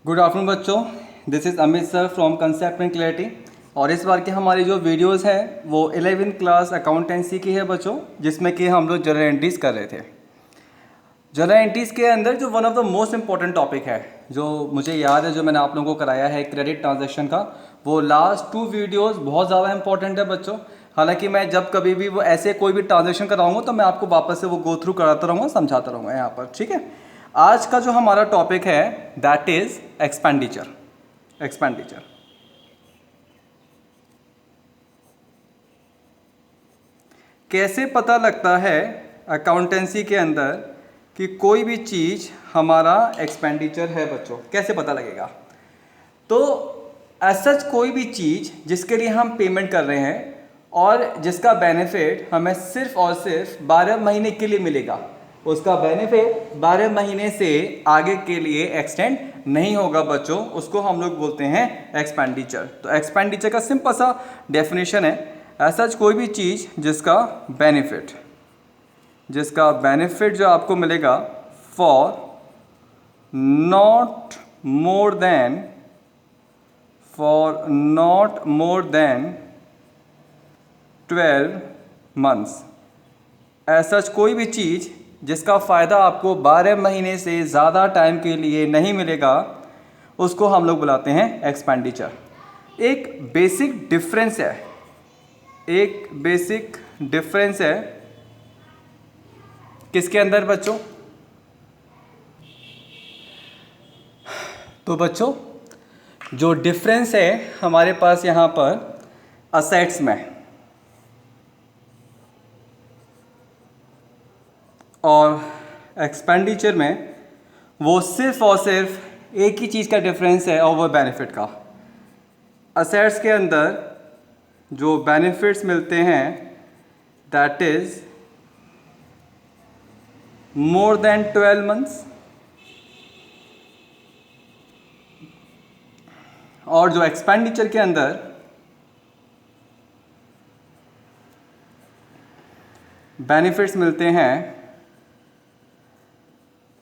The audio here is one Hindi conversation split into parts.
गुड आफ्टरनून बच्चों, this is Amit sir from concept and clarity. और इस बार की हमारी जो वीडियोस है वो 11वीं क्लास अकाउंटेंसी की है बच्चों, जिसमें कि हम लोग जर्नल एंट्रीज कर रहे थे। जर्नल एंट्रीज के अंदर जो one of the most important topic है, जो मुझे याद है, जो मैंने आप लोगों को कराया है क्रेडिट ट्रांजैक्शन का, वो लास्ट 2 वीडियोस बहुत ज़्यादा इंपॉर्टेंट है बच्चों। हालांकि मैं जब कभी भी वो ऐसे कोई भी ट्रांजैक्शन कराऊंगा तो मैं आपको वापस से वो गो थ्रू कराता रहूँगा, समझाता रहूँगा यहाँ पर, ठीक है। आज का जो हमारा टॉपिक है दैट इज़ एक्सपेंडिचर। कैसे पता लगता है अकाउंटेंसी के अंदर कि कोई भी चीज़ हमारा एक्सपेंडिचर है बच्चों, कैसे पता लगेगा? तो एज सच कोई भी चीज़ जिसके लिए हम पेमेंट कर रहे हैं और जिसका बेनिफिट हमें सिर्फ और सिर्फ 12 महीने के लिए मिलेगा, उसका बेनिफिट 12 महीने से आगे के लिए एक्सटेंड नहीं होगा बच्चों, उसको हम लोग बोलते हैं एक्सपेंडिचर। तो एक्सपेंडिचर का सिंपल सा डेफिनेशन है, एज सच कोई भी चीज़ जिसका बेनिफिट जो आपको मिलेगा for not more than 12 months. As such कोई भी चीज़ जिसका फ़ायदा आपको 12 महीने से ज़्यादा टाइम के लिए नहीं मिलेगा, उसको हम लोग बुलाते हैं एक्सपेंडिचर। एक बेसिक डिफरेंस है किसके अंदर बच्चों? तो बच्चों जो डिफरेंस है हमारे पास यहाँ पर असेट्स में और एक्सपेंडिचर में, वो सिर्फ और सिर्फ एक ही चीज़ का डिफरेंस है और वो बेनिफिट का। असेट्स के अंदर जो बेनिफिट्स मिलते हैं that is more than 12 months, और जो एक्सपेंडिचर के अंदर बेनिफिट्स मिलते हैं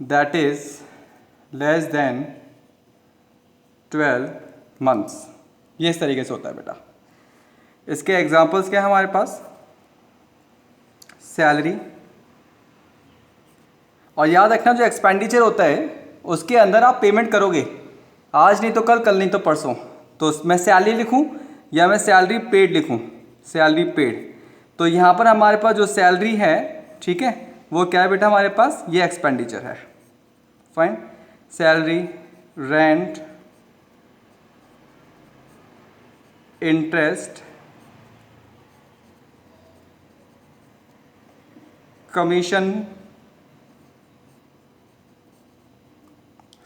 that is less than 12 months. ये इस तरीके से होता है बेटा। इसके एग्जांपल्स क्या है हमारे पास? सैलरी। और याद रखना जो एक्सपेंडिचर होता है उसके अंदर आप पेमेंट करोगे, आज नहीं तो कल नहीं तो परसों। तो मैं सैलरी लिखूं या मैं सैलरी पेड लिखूं? Salary paid. तो यहाँ पर हमारे पास जो सैलरी है, ठीक है, वो क्या है बेटा हमारे पास? ये एक्सपेंडिचर है। Fine. Salary, rent, interest, commission,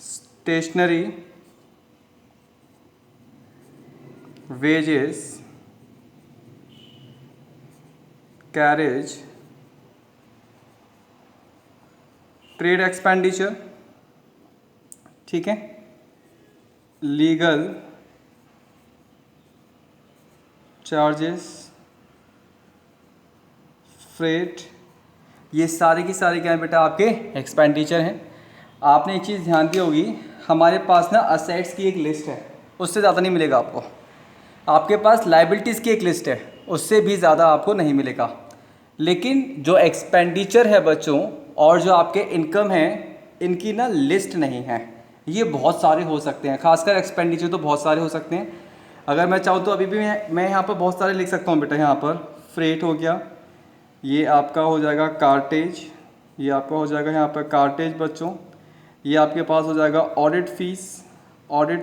stationery, wages, carriage, trade expenditure, ठीक है, लीगल चार्जेस, फ्रेट, ये सारे की सारे क्या है बेटा आपके एक्सपेंडिचर हैं। आपने एक चीज़ ध्यान दी होगी, हमारे पास ना असेट्स की एक लिस्ट है, उससे ज़्यादा नहीं मिलेगा आपको। आपके पास लाइबिलिटीज़ की एक लिस्ट है, उससे भी ज़्यादा आपको नहीं मिलेगा। लेकिन जो एक्सपेंडिचर है बच्चों और जो आपके इनकम है, इनकी ना लिस्ट नहीं है। ये बहुत सारे हो सकते हैं, खासकर एक्सपेंडिचर तो बहुत सारे हो सकते हैं। अगर मैं चाहूँ तो अभी भी मैं यहाँ पर बहुत सारे लिख सकता हूँ बेटा। यहाँ पर फ्रेट हो गया, ये आपका हो जाएगा कार्टेज, ये आपका हो जाएगा यहाँ पर कार्टेज बच्चों। ये आपके पास हो जाएगा ऑडिट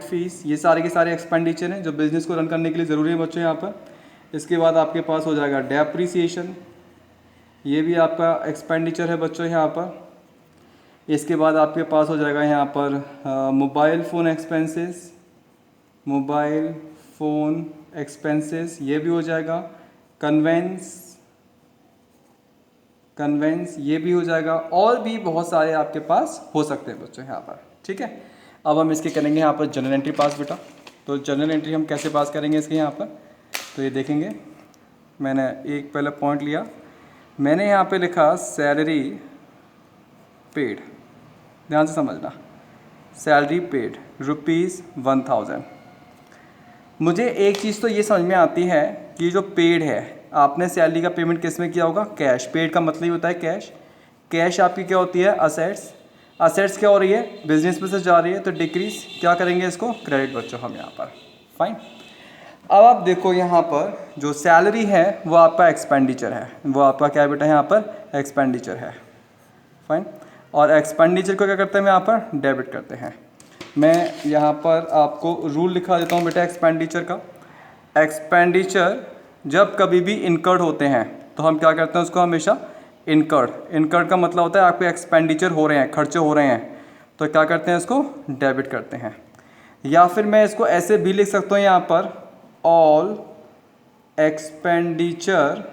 फीस। ये सारे के सारे एक्सपेंडिचर हैं जो बिज़नेस को रन करने के लिए ज़रूरी है बच्चों यहाँ पर। इसके बाद आपके पास हो जाएगा डेप्रिसिएशन, ये भी आपका एक्सपेंडिचर है बच्चों यहाँ पर। इसके बाद आपके पास हो जाएगा यहाँ पर मोबाइल फ़ोन एक्सपेंसेस, ये भी हो जाएगा। कन्वेंस ये भी हो जाएगा। और भी बहुत सारे आपके पास हो सकते हैं बच्चों यहाँ पर, ठीक है। अब हम इसके करेंगे यहाँ पर जनरल एंट्री पास बेटा। तो जनरल एंट्री हम कैसे पास करेंगे इसके यहाँ पर? तो ये देखेंगे, मैंने एक पहले पॉइंट लिया, मैंने यहाँ पे लिखा सैलरी पेड, ध्यान से समझना। Salary paid ₹1000। मुझे एक चीज़ तो ये समझ में आती है कि जो पेड है, आपने सैलरी का पेमेंट किस में किया होगा? कैश। पेड का मतलब ही होता है कैश। कैश आपकी क्या होती है? असेट्स। असेट्स क्या हो रही है? बिजनेस में से जा रही है, तो डिक्रीज क्या करेंगे इसको? क्रेडिट बच्चों हम यहाँ पर। फाइन। अब आप देखो यहाँ पर जो सैलरी है वो आपका एक्सपेंडिचर है, वो आपका क्या बेटा यहाँ पर? एक्सपेंडिचर है। फाइन। और एक्सपेंडिचर को क्या करते हैं? हम यहाँ पर डेबिट करते हैं। मैं यहाँ पर आपको रूल लिखा देता हूँ बेटा एक्सपेंडिचर का। एक्सपेंडिचर जब कभी भी इनकर्ड होते हैं तो हम क्या करते हैं उसको? हमेशा इनकर्ड। इनकर्ड का मतलब होता है आपके एक्सपेंडिचर हो रहे हैं, खर्चे हो रहे हैं, तो क्या करते हैं इसको? डेबिट करते हैं। या फिर मैं इसको ऐसे भी लिख सकता हूँ यहाँ पर, all expenditure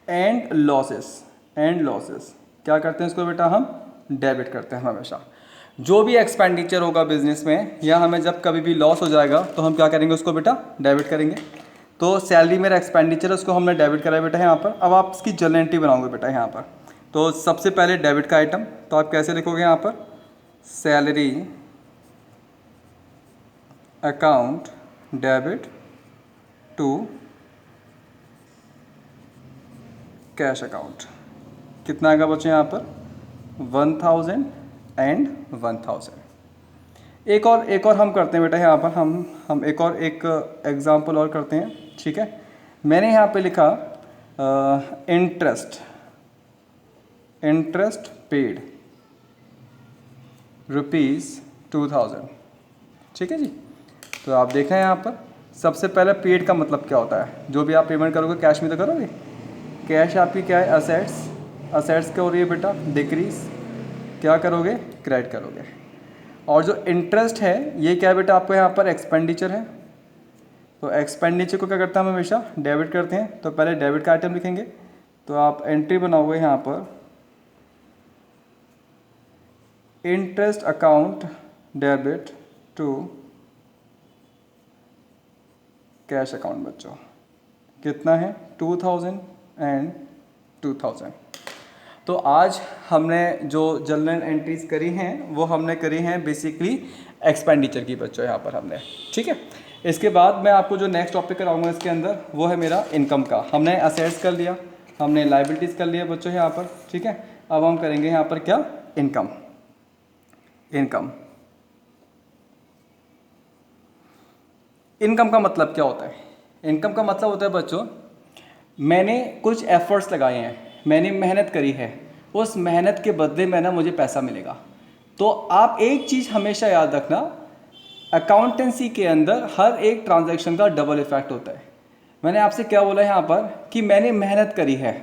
and losses. And losses क्या करते हैं इसको बेटा? हम डेबिट करते हैं हमेशा। जो भी एक्सपेंडिचर होगा बिजनेस में, या हमें जब कभी भी लॉस हो जाएगा तो हम क्या करेंगे उसको बेटा? डेबिट करेंगे। तो सैलरी मेरा एक्सपेंडिचर है, उसको हमने डेबिट करा है बेटा यहाँ पर। अब आप इसकी जर्नल एंट्री बनाओगे बेटा यहाँ पर। तो सबसे पहले डेबिट का आइटम, तो आप कैसे लिखोगे यहाँ पर? Salary account debit to cash account. कितना आएगा बच्चों यहाँ पर? 1000 एंड 1000। एक और हम करते हैं बेटा यहाँ पर, हम एक एग्जांपल और करते हैं, ठीक है। मैंने यहाँ पे लिखा इंटरेस्ट पेड ₹2000, ठीक है जी। तो आप देख रहे हैं यहाँ पर सबसे पहले पेड का मतलब क्या होता है? जो भी आप पेमेंट करोगे कैश में तो करोगे। कैश आपकी क्या है? असेट्स। असेट्स क्या हो रही है बेटा? डिक्रीज। क्या करोगे? क्रेडिट करोगे। और जो इंटरेस्ट है ये क्या है बेटा? आपको यहाँ पर एक्सपेंडिचर है, तो एक्सपेंडिचर को क्या करते हैं हम? हमेशा डेबिट करते हैं। तो पहले डेबिट का आइटम लिखेंगे, तो आप एंट्री बनाओगे यहाँ पर interest account debit to cash account. बच्चों कितना है? 2000 एंड 2000। तो आज हमने जो जर्नल एंट्रीज करी हैं वो हमने करी हैं बेसिकली एक्सपेंडिचर की बच्चों यहाँ पर हमने, ठीक है। इसके बाद मैं आपको जो नेक्स्ट टॉपिक कराऊंगा इसके अंदर वो है मेरा इनकम का। हमने असेट्स कर लिया, हमने लाइबिलिटीज़ कर लिया बच्चों यहाँ पर, ठीक है। अब हम करेंगे यहाँ पर क्या? इनकम। इनकम का मतलब क्या होता है? इनकम का मतलब होता है बच्चों, मैंने कुछ एफर्ट्स लगाए हैं, मैंने मेहनत करी है, उस मेहनत के बदले में ना मुझे पैसा मिलेगा। तो आप एक चीज़ हमेशा याद रखना, अकाउंटेंसी के अंदर हर एक ट्रांजैक्शन का डबल इफेक्ट होता है। मैंने आपसे क्या बोला यहाँ पर कि मैंने मेहनत करी है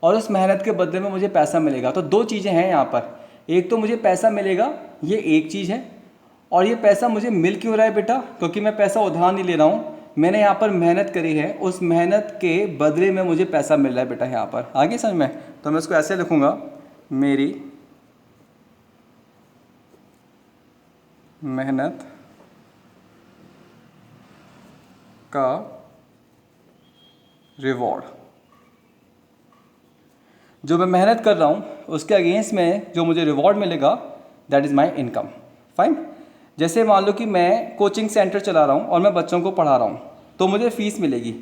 और उस मेहनत के बदले में मुझे पैसा मिलेगा। तो दो चीज़ें हैं यहाँ पर, एक तो मुझे पैसा मिलेगा, ये एक चीज़ है, और ये पैसा मुझे मिल क्यों रहा है बेटा? क्योंकि मैं पैसा उधार नहीं ले रहा हूँ, मैंने यहाँ पर मेहनत करी है, उस मेहनत के बदले में मुझे पैसा मिल रहा है बेटा यहाँ पर। आगे समझ में? तो मैं इसको ऐसे लिखूँगा, मेरी मेहनत का रिवॉर्ड। जो मैं मेहनत कर रहा हूँ उसके अगेंस्ट में जो मुझे रिवॉर्ड मिलेगा, that is my income. Fine. जैसे मान लो कि मैं कोचिंग सेंटर चला रहा हूँ और मैं बच्चों को पढ़ा रहा हूँ, तो मुझे फ़ीस मिलेगी।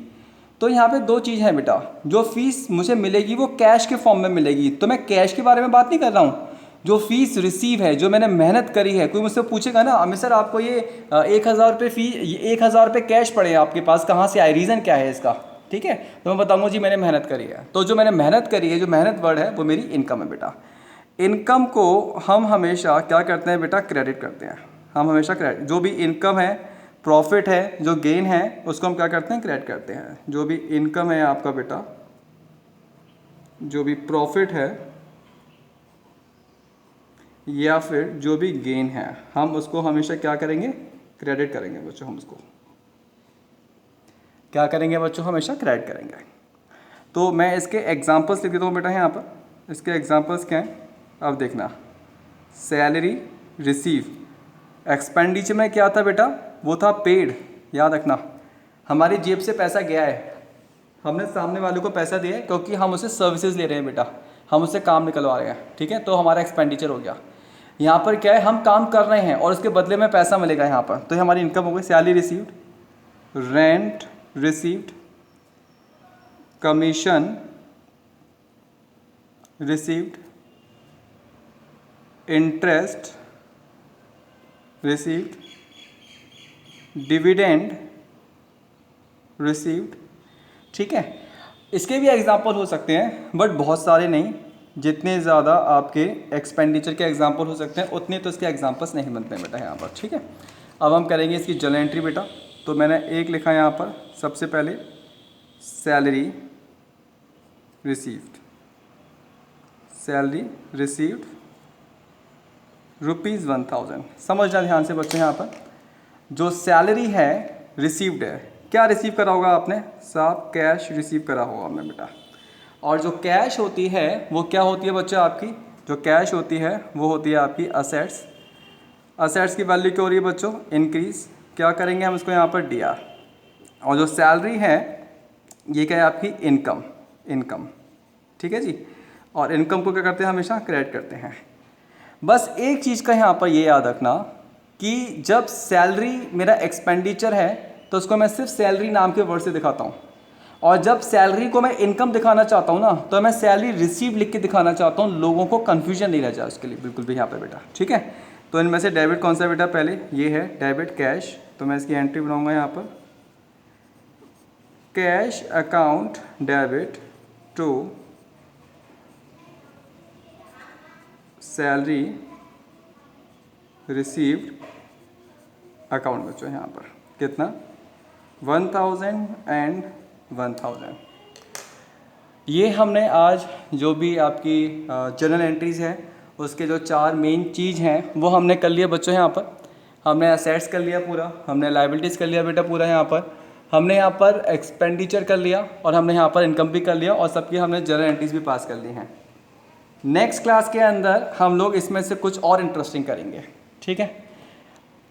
तो यहाँ पे दो चीज़ हैं बेटा, जो फ़ीस मुझे मिलेगी वो कैश के फॉर्म में मिलेगी। तो मैं कैश के बारे में बात नहीं कर रहा हूँ, जो फ़ीस रिसीव है, जो मैंने मेहनत करी है। कोई मुझसे पूछेगा ना, अमित सर आपको ये 1000 रुपये फ़ी, 1000 रुपये कैश पड़े हैं आपके पास, कहाँ से आए, रीज़न क्या है इसका? ठीक है, तो मैं बताऊँगा जी मैंने मेहनत करी है। तो जो मैंने मेहनत करी है, जो मेहनत वर्ड है, वो मेरी इनकम है बेटा। इनकम को हम हमेशा क्या करते हैं बेटा? क्रेडिट करते हैं। हम हमेशा क्रेडिट, जो भी इनकम है, प्रॉफिट है, जो गेन है, उसको हम क्या करते हैं? क्रेडिट करते हैं। जो भी इनकम है आपका बेटा, जो भी प्रॉफिट है या फिर जो भी गेन है, हम उसको हमेशा क्या करेंगे? क्रेडिट करेंगे बच्चों। हम उसको क्या करेंगे बच्चों? हमेशा क्रेडिट करेंगे। तो मैं इसके एग्जांपल्स लिख देता हूँ बेटा यहाँ पर। इसके एग्जांपल्स क्या हैं? अब देखना, सैलरी रिसीव, एक्सपेंडिचर में क्या था बेटा? वो था पेड। याद रखना, हमारी जेब से पैसा गया है, हमने सामने वाले को पैसा दिया है क्योंकि हम उसे सर्विसेज ले रहे हैं बेटा, हम उससे काम निकलवा रहे हैं, ठीक है, तो हमारा एक्सपेंडिचर हो गया। यहाँ पर क्या है, हम काम कर रहे हैं और उसके बदले में पैसा मिलेगा यहाँ पर, तो ये हमारी इनकम हो गई। Salary received, rent received, commission received, interest received, dividend received, ठीक है। इसके भी एग्जाम्पल हो सकते हैं बट बहुत सारे नहीं, जितने ज़्यादा आपके एक्सपेंडिचर के एग्जाम्पल हो सकते हैं उतने तो इसके एग्जाम्पल्स नहीं बनते बेटा यहाँ पर, ठीक है। अब हम करेंगे इसकी जर्नल एंट्री बेटा। तो मैंने एक लिखा यहाँ पर, सबसे पहले सैलरी रिसीव्ड, सैलरी रिसीव्ड ₹1000। समझना ध्यान से बच्चे, यहाँ पर जो सैलरी है रिसीव्ड है, क्या रिसीव करा होगा आपने, साहब कैश रिसीव करा होगा आपने बेटा। और जो कैश होती है वो क्या होती है बच्चे आपकी, जो कैश होती है वो होती है आपकी असेट्स। असेट्स की वैल्यू क्या हो रही है बच्चों, इंक्रीज, क्या करेंगे हम इसको यहाँ पर DR। और जो सैलरी है ये क्या है आपकी इनकम, इनकम, ठीक है जी। और इनकम को क्या करते हैं, हमेशा क्रेडिट करते हैं। बस एक चीज़ का यहाँ पर ये याद रखना कि जब सैलरी मेरा एक्सपेंडिचर है तो उसको मैं सिर्फ सैलरी नाम के वर्ड से दिखाता हूँ, और जब सैलरी को मैं इनकम दिखाना चाहता हूँ ना तो मैं सैलरी रिसीव लिख के दिखाना चाहता हूँ, लोगों को कन्फ्यूजन नहीं रह जाए उसके लिए बिल्कुल भी यहाँ पर बेटा, ठीक है। तो इनमें से डेबिट कौन सा बेटा, पहले ये है डेबिट कैश, तो मैं इसकी एंट्री बनाऊँगा यहाँ पर, cash account debit to salary received account बच्चों, यहाँ पर कितना 1000 एंड 1000। ये हमने आज जो भी आपकी जर्नल एंट्रीज़ है उसके जो 4 मेन चीज़ हैं वो हमने कर लिया बच्चों। यहाँ पर हमने असेट्स कर लिया पूरा, हमने लायबिलिटीज़ कर लिया बेटा पूरा, यहाँ पर हमने यहाँ पर एक्सपेंडिचर कर लिया, और हमने यहाँ पर इनकम भी कर लिया, और सबकी हमने जर्नल एंट्रीज़ भी पास कर ली हैं। नेक्स्ट क्लास के अंदर हम लोग इसमें से कुछ और इंटरेस्टिंग करेंगे, ठीक है।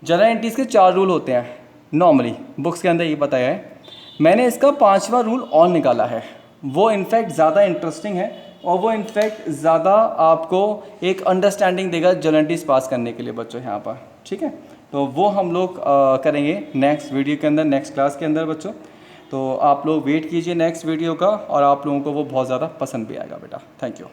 जर्नल एंट्रीज़ के 4 रूल होते हैं नॉर्मली, बुक्स के अंदर ये बताया है। मैंने इसका 5वां रूल और निकाला है, वो इनफैक्ट ज़्यादा इंटरेस्टिंग है और वो इनफैक्ट ज़्यादा आपको एक अंडरस्टैंडिंग देगा जर्नल एंट्रीज़ पास करने के लिए बच्चों यहाँ पर, ठीक है। तो वो हम लोग करेंगे नेक्स्ट वीडियो के अंदर, नेक्स्ट क्लास के अंदर बच्चों। तो आप लोग वेट कीजिए नेक्स्ट वीडियो का, और आप लोगों को वो बहुत ज़्यादा पसंद भी आएगा बेटा। Thank you.